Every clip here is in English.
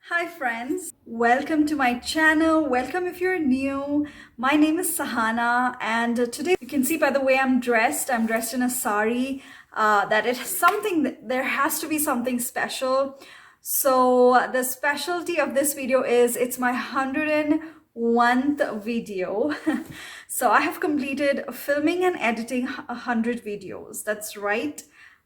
Hi friends, welcome to my channel. Welcome if you're new. My name is Sahana and today you can see by the way I'm dressed in a sari that it has something, there has to be something special. So the specialty of this video is it's my 101th video. So I have completed filming and editing 100 videos. That's right.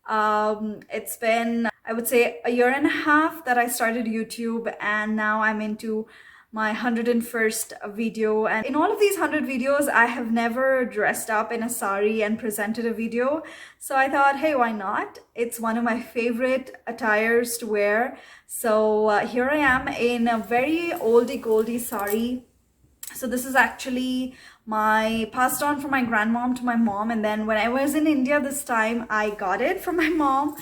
It's been, I would say, a year and a half that I started YouTube, and now I'm into my 101st video. And in all of these 100 videos, I have never dressed up in a sari and presented a video. So I thought, hey, why not? It's one of my favorite attires to wear. So here I am in a very oldie goldie sari. So this is actually my passed on from my grandmom to my mom, and then when I was in India this time I got it from my mom.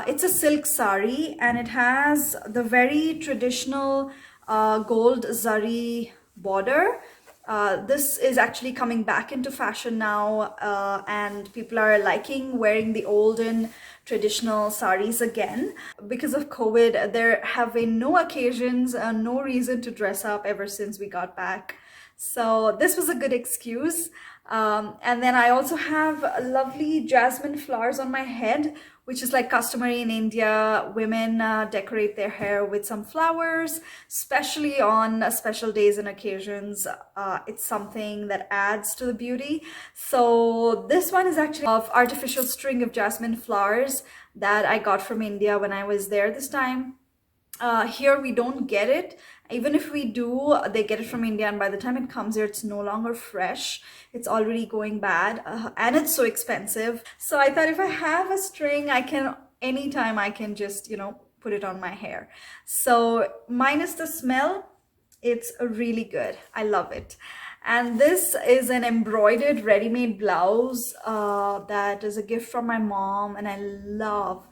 It's a silk sari and it has the very traditional gold zari border. This is actually coming back into fashion now, and people are liking wearing the olden traditional saris again. Because of COVID, there have been no occasions, no reason to dress up ever since we got back. So this was a good excuse. And then I also have lovely jasmine flowers on my head, which is like customary in India. Women decorate their hair with some flowers, especially on special days and occasions. It's something that adds to the beauty. So this one is actually of artificial string of jasmine flowers that I got from India when I was there this time. Here we don't get it. Even if we do, they get it from India, and by the time it comes here, it's no longer fresh. It's already going bad, and it's so expensive. So I thought if I have a string, I can, anytime I can just, put it on my hair. So minus the smell, it's really good. I love it. And this is an embroidered ready-made blouse that is a gift from my mom, and I love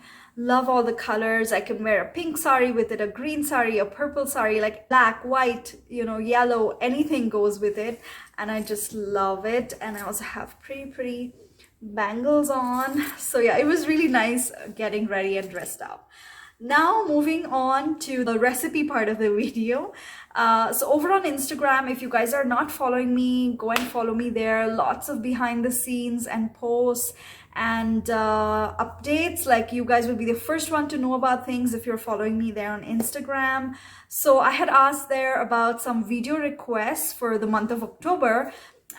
all the colors. I can wear a pink sari with it, a green sari, a purple sari, like black, white, yellow, anything goes with it, and I just love it. And I also have pretty bangles on. So yeah, it was really nice getting ready and dressed up. Now moving on to the recipe part of the video. So over on Instagram, if you guys are not following me, go and follow me there. Lots of behind the scenes and posts and updates. Like, you guys will be the first one to know about things if you're following me there on Instagram. So I had asked there about some video requests for the month of October.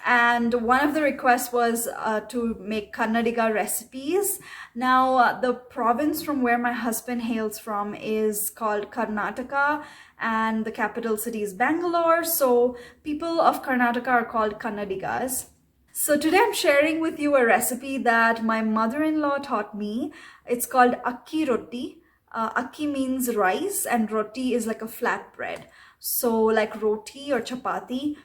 And one of the requests was to make Kannadiga recipes. Now, the province from where my husband hails from is called Karnataka, and the capital city is Bangalore. So people of Karnataka are called Kannadigas. So today I'm sharing with you a recipe that my mother-in-law taught me. It's called akki roti. Akki means rice and roti is like a flat bread. So like roti or chapati.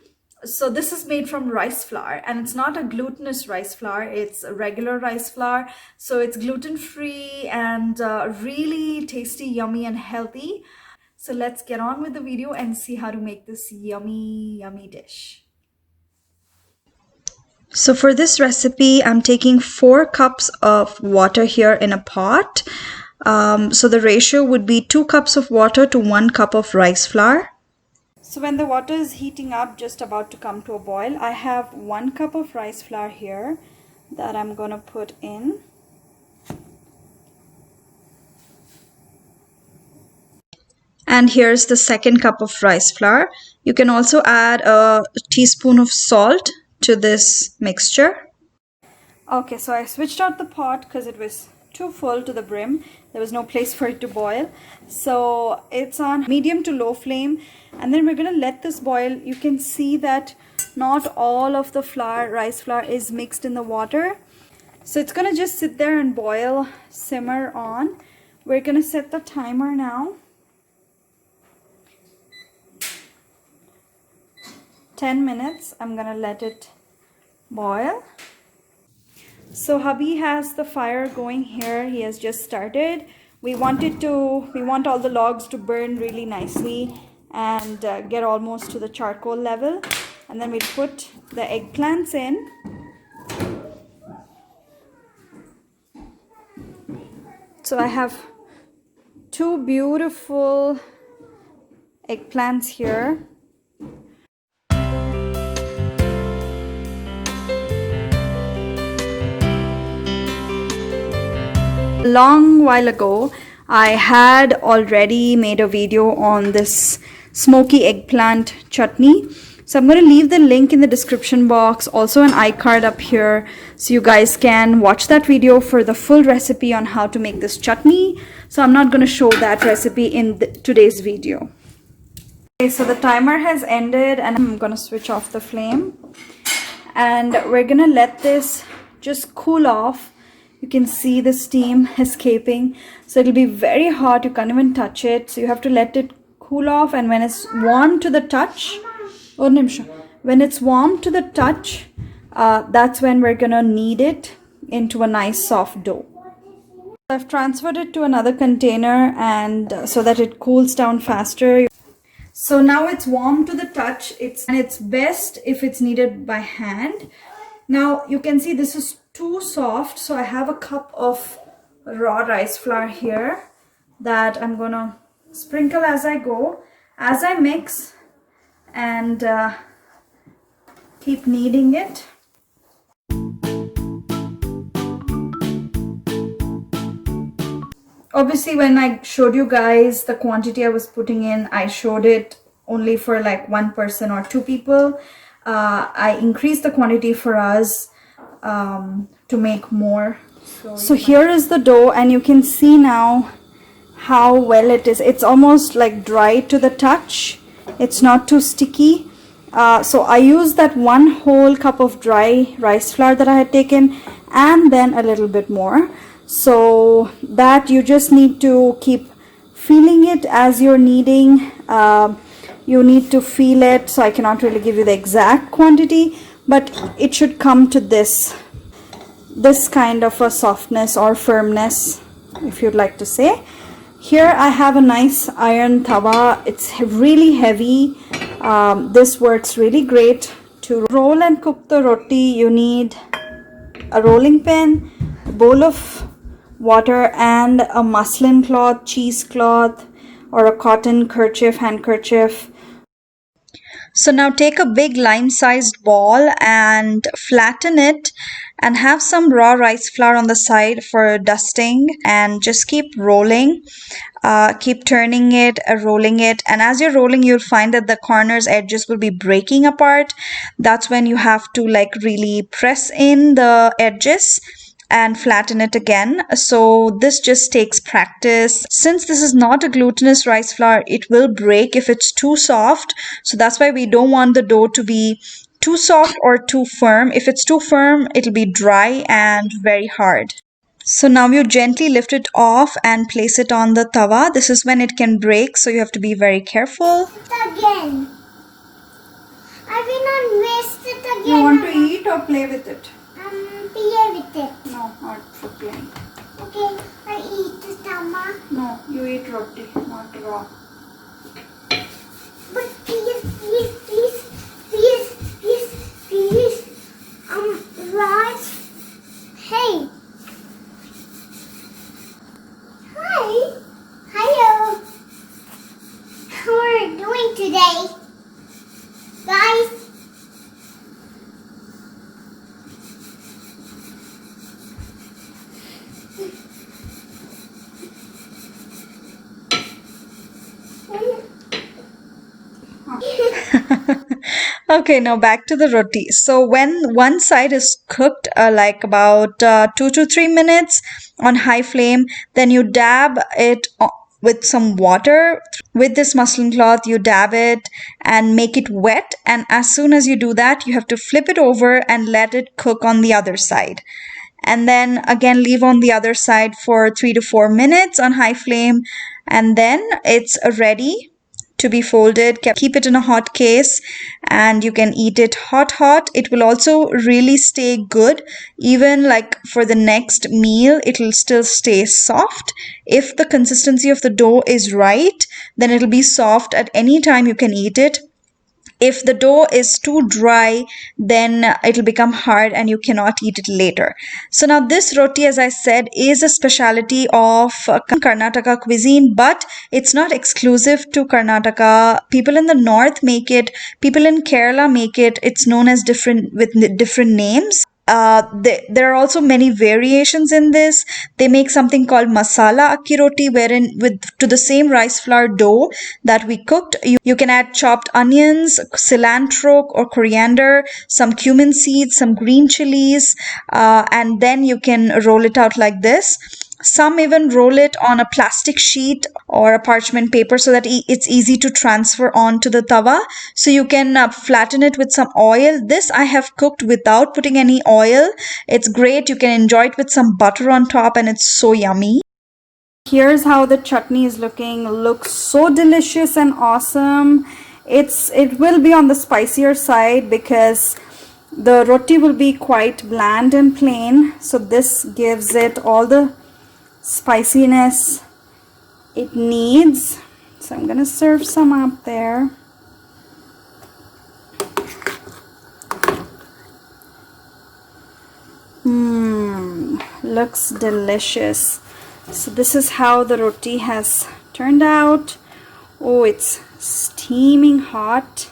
So this is made from rice flour, and it's not a glutinous rice flour, it's a regular rice flour. So it's gluten-free and really tasty, yummy and healthy. So let's get on with the video and see how to make this yummy dish. So for this recipe, I'm taking 4 cups of water here in a pot. So the ratio would be 2 cups of water to 1 cup of rice flour. So when the water is heating up, just about to come to a boil, I have 1 cup of rice flour here that I'm going to put in. And here's the 2nd cup of rice flour. You can also add a teaspoon of salt to this mixture. Okay, so I switched out the pot because it was too full to the brim. There was no place for it to boil. So it's on medium to low flame, and then we're going to let this boil. You can see that not all of the rice flour is mixed in the water. So it's going to just sit there and boil, simmer on. We're going to set the timer now. 10 minutes. I'm going to let it boil. So hubby has the fire going here. He has just started. We want all the logs to burn really nicely and get almost to the charcoal level. And then we put the eggplants in. So I have 2 beautiful eggplants here. A long while ago, I had already made a video on this smoky eggplant chutney. So I'm going to leave the link in the description box, also an iCard up here, so you guys can watch that video for the full recipe on how to make this chutney. So I'm not going to show that recipe in today's video. Okay, so the timer has ended and I'm going to switch off the flame. And we're going to let this just cool off. You can see the steam escaping. So it'll be very hot. You can't even touch it. So you have to let it cool off. And when it's warm to the touch, when it's warm to the touch, that's when we're gonna knead it into a nice soft dough. I've transferred it to another container and so that it cools down faster. So now it's warm to the touch. It's best if it's kneaded by hand. Now you can see this is too soft, so I have a cup of raw rice flour here that I'm gonna sprinkle as I go, as I mix, and keep kneading it. Obviously, when I showed you guys the quantity I was putting in, I showed it only for like one person or two people. I increased the quantity for us to make more. So here is the dough, and you can see now how well it is. It's almost like dry to the touch. It's not too sticky. So I used that one whole cup of dry rice flour that I had taken and then a little bit more. So that you just need to keep feeling it as you're kneading. You need to feel it. So I cannot really give you the exact quantity, but it should come to this kind of a softness or firmness, if you'd like to say. Here I have a nice iron tawa. It's really heavy. This works really great to roll and cook the roti. You need a rolling pin, a bowl of water, and a muslin cloth, cheesecloth, or a cotton kerchief, handkerchief. So now take a big lime-sized ball and flatten it and have some raw rice flour on the side for dusting, and just keep rolling. Keep turning it, rolling it, and as you're rolling, you'll find that the corners edges will be breaking apart. That's when you have to like really press in the edges and flatten it again. So this just takes practice. Since this is not a glutinous rice flour, it will break if it's too soft. So that's why we don't want the dough to be too soft or too firm. If it's too firm, it'll be dry and very hard. So now you gently lift it off and place it on the tawa. This is when it can break, so you have to be very careful. Again. I will not waste it again. You want to eat or play with it? Play with it. No, not for playing. Okay, I eat the tama. No, you eat roti, not raw. But please, please, please, please, please, please. Raj. Hey. Hi. Hello. How are you doing today? Guys. Okay, now back to the roti. So when one side is cooked like about 2 to 3 minutes on high flame, then you dab it with some water. With this muslin cloth, you dab it and make it wet. And as soon as you do that, you have to flip it over and let it cook on the other side. And then again, leave on the other side for 3 to 4 minutes on high flame. And then it's ready to be folded. Keep it in a hot case and you can eat it hot. It will also really stay good. Even like for the next meal, it will still stay soft. If the consistency of the dough is right, then it'll be soft at any time you can eat it. If the dough is too dry, then it'll become hard and you cannot eat it later. So now this roti, as I said, is a specialty of Karnataka cuisine, but it's not exclusive to Karnataka. People in the north make it, people in Kerala make it. It's known as different names. There are also many variations in this. They make something called masala akki roti, wherein with to the same rice flour dough that we cooked, you can add chopped onions, cilantro or coriander, some cumin seeds, some green chilies, and then you can roll it out like this. Some even roll it on a plastic sheet or a parchment paper so that it's easy to transfer onto the tawa. So you can flatten it with some oil. This I have cooked without putting any oil. It's great. You can enjoy it with some butter on top, and it's so yummy. Here's how the chutney is looking. Looks so delicious and awesome. It will be on the spicier side because the roti will be quite bland and plain. So this gives it all the spiciness it needs. So I'm gonna serve some up there. Looks delicious. So this is how the roti has turned out. Oh, it's steaming hot.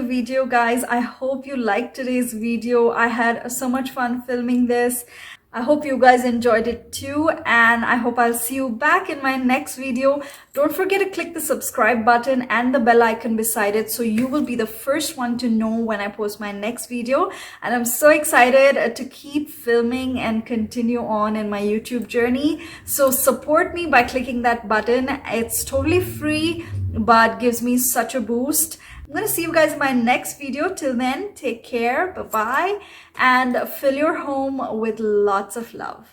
Video, guys. I hope you liked today's video. I had so much fun filming this. I hope you guys enjoyed it too, and I hope I'll see you back in my next video. Don't forget to click the subscribe button and the bell icon beside it so you will be the first one to know when I post my next video. And I'm so excited to keep filming and continue on in my YouTube journey. So support me by clicking that button. It's totally free but gives me such a boost. I'm going to see you guys in my next video. Till then, take care. Bye-bye. And fill your home with lots of love.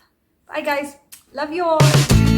Bye, guys. Love you all.